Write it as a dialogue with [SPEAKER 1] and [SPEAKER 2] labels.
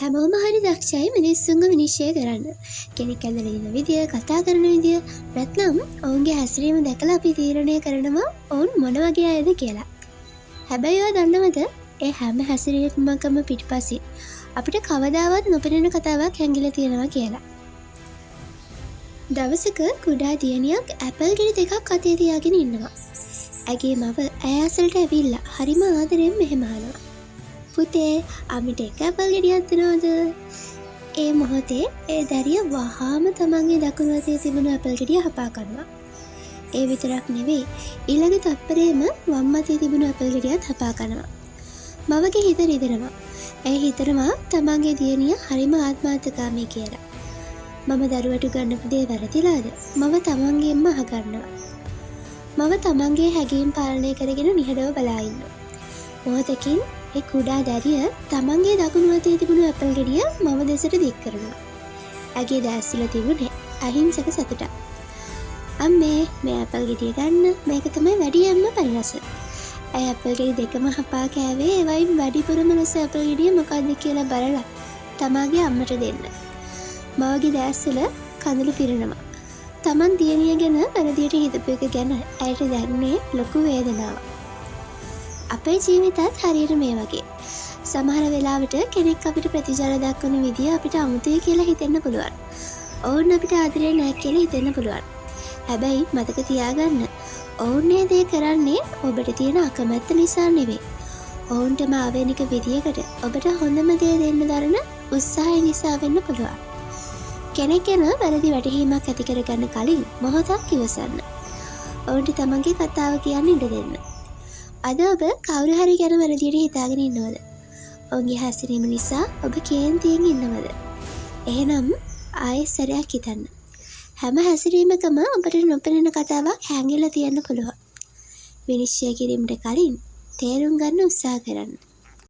[SPEAKER 1] හැමෝම හරි දක්ෂයි මිනිස්සුන්ව විනිශ්චය කරන්න. කෙනෙක් ඇඳලා ඉන්න විදිය, කතා කරන විදිය, නැත්නම් ඔවුන්ගේ හැසිරීම දැකලා අපි තීරණය කරනවා ඔවුන් මොන වගේ අයද කියලා. හැබැයි ඔයා දන්නවද ඒ හැම හැසිරීමකම පිටපසින් අපිට කවදාවත් නොපෙනෙන කතාවක් හැංගිලා තියෙනවා කියලා. දවසක කුඩා දියණියක් ඇපල් ගෙඩි දෙකක් අතේ තියාගෙන ඉන්නවා. ඇගේ මව ඇය අසලට ඇවිල්ලා හරිම ආදරෙන් මෙහෙම අහනවා. පුතේ අමිට එක ඇපල් ගෙඩියක් දෙනවද? ඒ මොහොතේ ඒ දැරිය වහාම තමන්ගේ දකුණු අතේ තිබුණු ඇපල් ගෙඩිය හපා ගන්නවා. ඒ විතරක් නෙවෙයි ඊළඟ තත්පරේම වම් අතේ තිබුණු ඇපල් ගෙඩියත් හපා ගන්නවා. මවගේ හිත රිදෙනවා. ඇය හිතනවා තමන්ගේ දියණිය හරිම ආත්මාර්ථකාමී කියලා. මම දරුවට ගන්නපු දේ වැරදිලාද? මව තමන්ගෙන්ම අහගන්නවා. මව තමන්ගේ හැඟීම් පාලනය කරගෙන නිහඬව බලා ඉන්නවා. මොහොතකින් ඒ කුඩා දැරිය තමන්ගේ දකුණු අතේ තිබුණු ඇපල් ගෙඩිය මව දෙසට දික් කරනවා. ඇගේ දැස්වල තිබුණේ අහිංසක සතුටක්. අම්මේ මේ ඇපල් ගෙඩිය ගන්න, මේක තමයි වැඩියෙන්ම පරිරස. ඇය ඇපල් ගෙඩි දෙකම හපා කෑවේ ඒ වයින් වැඩිපුරම රස ඇපල් ගෙඩිය මොකක්ද කියලා බලලා තමාගේ අම්මට දෙන්න. මවගේ දැස්වල කඳුළු පිරෙනවා. තමන් දියණිය ගැන වැරදියට හිතපු එක ගැන ඇයට දැනුනේ ලොකු වේදනාවක්. අපේ ජීවිතත් හරියට මේ වගේ. සමහර වෙලාවට කෙනෙක් අපිට ප්‍රතිචාර දක්වන විදිය අපිට අමුතුයි කියලා හිතෙන්න පුළුවන්. ඔවුන් අපිට ආදරේ නැහැ කියලා හිතෙන්න පුළුවන්. හැබැයි මතක තියාගන්න, ඔවුන් මේ දේ කරන්නේ ඔබට තියෙන අකමැත්ත නිසා නෙවෙයි. ඔවුන්ටම ආවේනික විදියකට ඔබට හොඳම දේ දෙන්න දරන උත්සාහය නිසා වෙන්න පුළුවන්. කෙනෙක් ගැන වැරදි වැටහීමක් ඇති කරගන්න කලින් මොහොතක් ඉවසන්න. ඔවුන්ට තමන්ගේ කතාව කියන්න ඉඩ දෙන්න. අද ඔබ කවුරු හරි ගැන වැරදියට හිතාගෙන ඉන්නවද? ඔවුන්ගේ හැසිරීම නිසා ඔබ කේන්තියෙන් ඉන්නවද? එහෙනම් ආයෙත් සැරයක් හිතන්න. හැම හැසිරීමකම ඔබට නොපෙනෙන කතාවක් හැංගිලා තියෙන්න පුළුවන්. විනිශ්චය කිරීමට කලින් තේරුම් ගන්න උත්සාහ කරන්න.